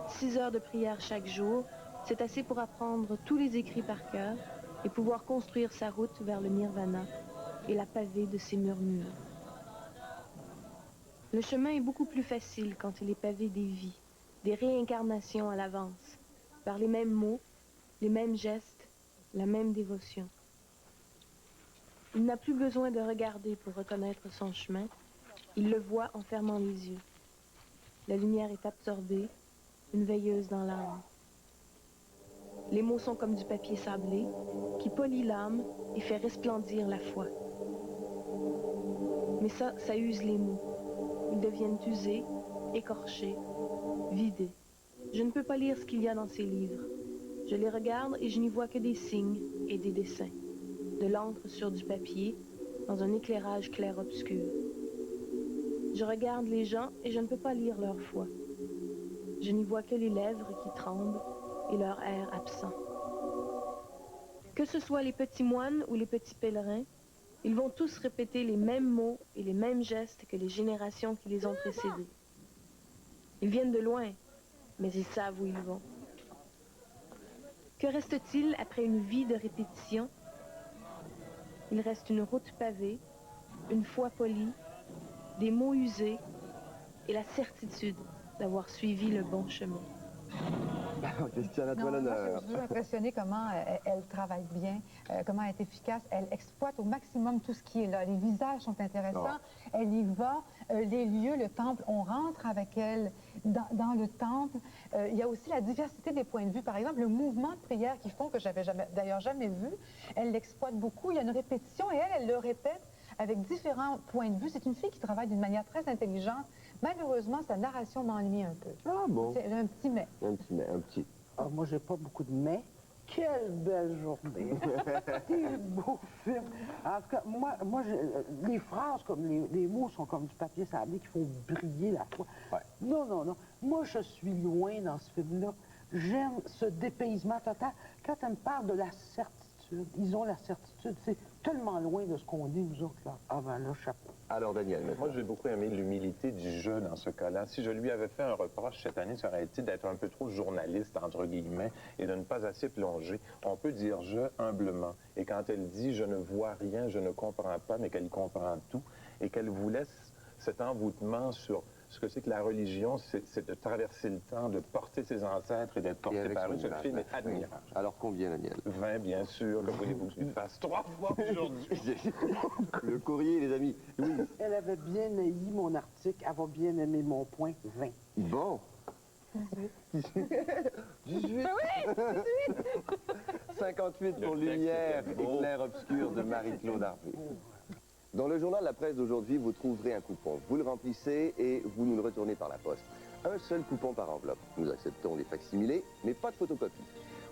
6 heures de prière chaque jour, c'est assez pour apprendre tous les écrits par cœur et pouvoir construire sa route vers le nirvana et la pavée de ses murmures. Le chemin est beaucoup plus facile quand il est pavé des vies, des réincarnations à l'avance, par les mêmes mots, les mêmes gestes, la même dévotion. Il n'a plus besoin de regarder pour reconnaître son chemin, il le voit en fermant les yeux. La lumière est absorbée, une veilleuse dans l'âme. Les mots sont comme du papier sablé, qui polit l'âme et fait resplendir la foi. Mais ça use les mots. Ils deviennent usés, écorchés, vidés. Je ne peux pas lire ce qu'il y a dans ces livres. Je les regarde et je n'y vois que des signes et des dessins. De l'encre sur du papier, dans un éclairage clair-obscur. Je regarde les gens et je ne peux pas lire leur foi. Je n'y vois que les lèvres qui tremblent et leur air absent. Que ce soit les petits moines ou les petits pèlerins, ils vont tous répéter les mêmes mots et les mêmes gestes que les générations qui les ont précédés. Ils viennent de loin, mais ils savent où ils vont. Que reste-t-il après une vie de répétition? Il reste une route pavée, une foi polie, des mots usés et la certitude d'avoir suivi le bon chemin. Christiane, à toi Non, moi, l'honneur. je suis impressionnée comment elle travaille bien, comment elle est efficace. Elle exploite au maximum tout ce qui est là. Les visages sont intéressants. Elle y va. Les lieux, le temple, on rentre avec elle dans le temple. Il y a aussi la diversité des points de vue. Par exemple, le mouvement de prière qu'ils font, que j'avais d'ailleurs jamais vu, elle l'exploite beaucoup. Il y a une répétition et elle le répète avec différents points de vue. C'est une fille qui travaille d'une manière très intelligente. Malheureusement, sa narration m'ennuie un peu. Ah bon? C'est un petit mais. Un petit mais, un petit. Ah, moi, j'ai pas beaucoup de mais. Quelle belle journée! Quel beau film! En tout cas, moi les phrases, comme les mots sont comme du papier sablé qui font briller la foi. Ouais. Non, non, non. Moi, je suis loin dans ce film-là. J'aime ce dépaysement total. Quand elle me parle de la certitude, ils ont la certitude. C'est tellement loin de ce qu'on dit, nous autres, là. Ah ben là, chapeau. Alors, Daniel, moi, j'ai beaucoup aimé l'humilité du jeu dans ce cas-là. Si je lui avais fait un reproche cette année, ça aurait été d'être un peu trop journaliste, entre guillemets, et de ne pas assez plonger. On peut dire « je » humblement. Et quand elle dit « je ne vois rien, je ne comprends pas », mais qu'elle comprend tout, et qu'elle vous laisse cet envoûtement sur ce que c'est que la religion, c'est de traverser le temps, de porter ses ancêtres et d'être porté par eux. Ce film est admirable. Alors, combien, Daniel? 20, bien sûr. Que voulez-vous que je lui fasse 3 fois aujourd'hui? Le courrier, les amis. Louise. Elle avait bien haï mon article. Elle va bien aimer mon point. 20. Bon. 18. 18. 58 pour Lumière et Clair-Obscur de Marie-Claude Harvey. Dans le journal La Presse d'aujourd'hui, vous trouverez un coupon. Vous le remplissez et vous nous le retournez par la poste. Un seul coupon par enveloppe. Nous acceptons les facsimilés, mais pas de photocopie.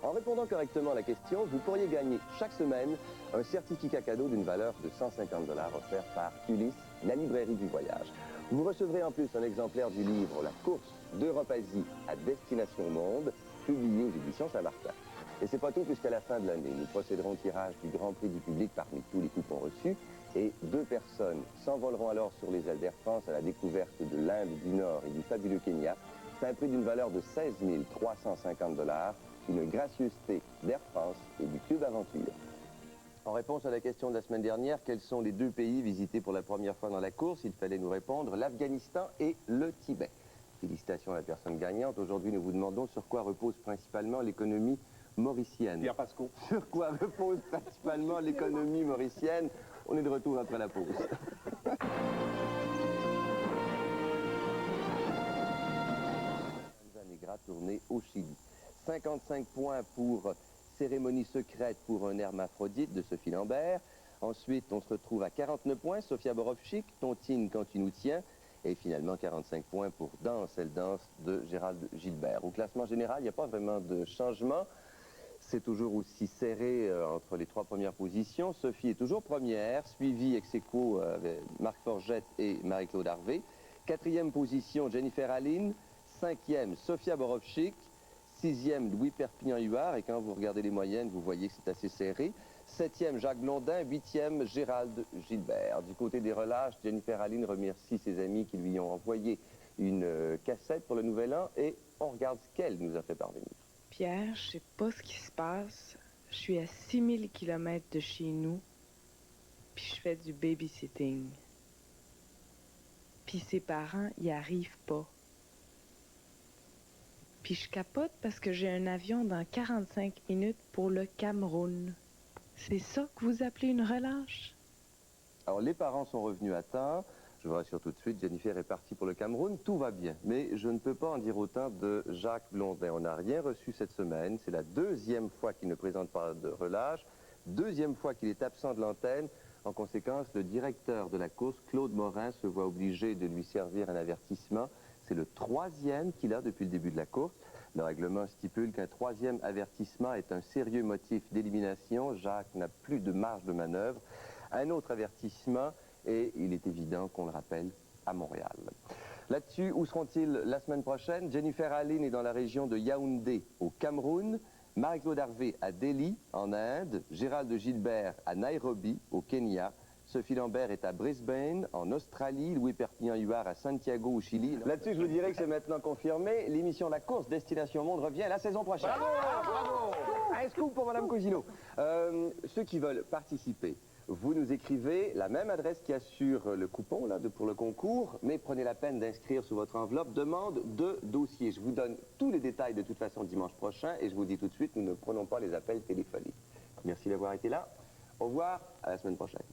En répondant correctement à la question, vous pourriez gagner chaque semaine un certificat cadeau d'une valeur de 150 $ offert par Ulysse, la librairie du voyage. Vous recevrez en plus un exemplaire du livre La course d'Europe-Asie à destination monde, publié aux éditions Saint-Martin. Et c'est pas tout, puisqu'à la fin de l'année, nous procéderons au tirage du Grand Prix du public parmi tous les coupons reçus. Et 2 personnes s'envoleront alors sur les ailes d'Air France à la découverte de l'Inde du Nord et du fabuleux Kenya. C'est un prix d'une valeur de 16 350 $, une gracieuseté d'Air France et du Club Aventure. En réponse à la question de la semaine dernière, quels sont les 2 pays visités pour la première fois dans la course? Il fallait nous répondre l'Afghanistan et le Tibet. Félicitations à la personne gagnante. Aujourd'hui, nous vous demandons sur quoi repose principalement l'économie mauricienne. Pierre Pasco. Sur quoi repose principalement l'économie mauricienne? On est de retour après la pause. Negra tournée au Chili. 55 points pour Cérémonie secrète pour un hermaphrodite de Sophie Lambert. Ensuite, on se retrouve à 49 points, Sofia Borovchik, Tontine quand tu nous tiens. Et finalement, 45 points pour Danse, elle danse de Gérald Gilbert. Au classement général, il n'y a pas vraiment de changement. C'est toujours aussi serré entre les trois premières positions. Sophie est toujours première, suivie ex aequo avec Marc Forgette et Marie-Claude Harvey. Quatrième position, Jennifer Aline. Cinquième, Sofia Borovchik. Sixième, Louis Perpignan-Huard. Et quand vous regardez les moyennes, vous voyez que c'est assez serré. Septième, Jacques Blondin. Huitième, Gérald Gilbert. Du côté des relâches, Jennifer Aline remercie ses amis qui lui ont envoyé une cassette pour le Nouvel An. Et on regarde ce qu'elle nous a fait parvenir. Pierre, je sais pas ce qui se passe. Je suis à 6000 km de chez nous. Puis je fais du babysitting. Puis ses parents y arrivent pas. Puis je capote parce que j'ai un avion dans 45 minutes pour le Cameroun. C'est ça que vous appelez une relâche? Alors, les parents sont revenus à temps. Je vous rassure tout de suite, Jennifer est partie pour le Cameroun. Tout va bien. Mais je ne peux pas en dire autant de Jacques Blondin. On n'a rien reçu cette semaine. C'est la deuxième fois qu'il ne présente pas de relâche. Deuxième fois qu'il est absent de l'antenne. En conséquence, le directeur de la course, Claude Morin, se voit obligé de lui servir un avertissement. C'est le troisième qu'il a depuis le début de la course. Le règlement stipule qu'un troisième avertissement est un sérieux motif d'élimination. Jacques n'a plus de marge de manœuvre. Un autre avertissement, et il est évident qu'on le rappelle, à Montréal. Là-dessus, où seront-ils la semaine prochaine? Jennifer Aline est dans la région de Yaoundé, au Cameroun. Marie-Claude Harvey à Delhi, en Inde. Gérald Gilbert à Nairobi, au Kenya. Sophie Lambert est à Brisbane, en Australie. Louis Perpignan-Huard à Santiago, au Chili. Là-dessus, je vous dirais que c'est maintenant confirmé. L'émission La Course Destination Monde revient la saison prochaine. Bravo, bravo. Un scoop pour Madame Cousineau. Ceux qui veulent participer, vous nous écrivez la même adresse qu'il y a sur le coupon là, pour le concours, mais prenez la peine d'inscrire sur votre enveloppe demande de dossier. Je vous donne tous les détails de toute façon dimanche prochain et je vous dis tout de suite, nous ne prenons pas les appels téléphoniques. Merci d'avoir été là. Au revoir, à la semaine prochaine.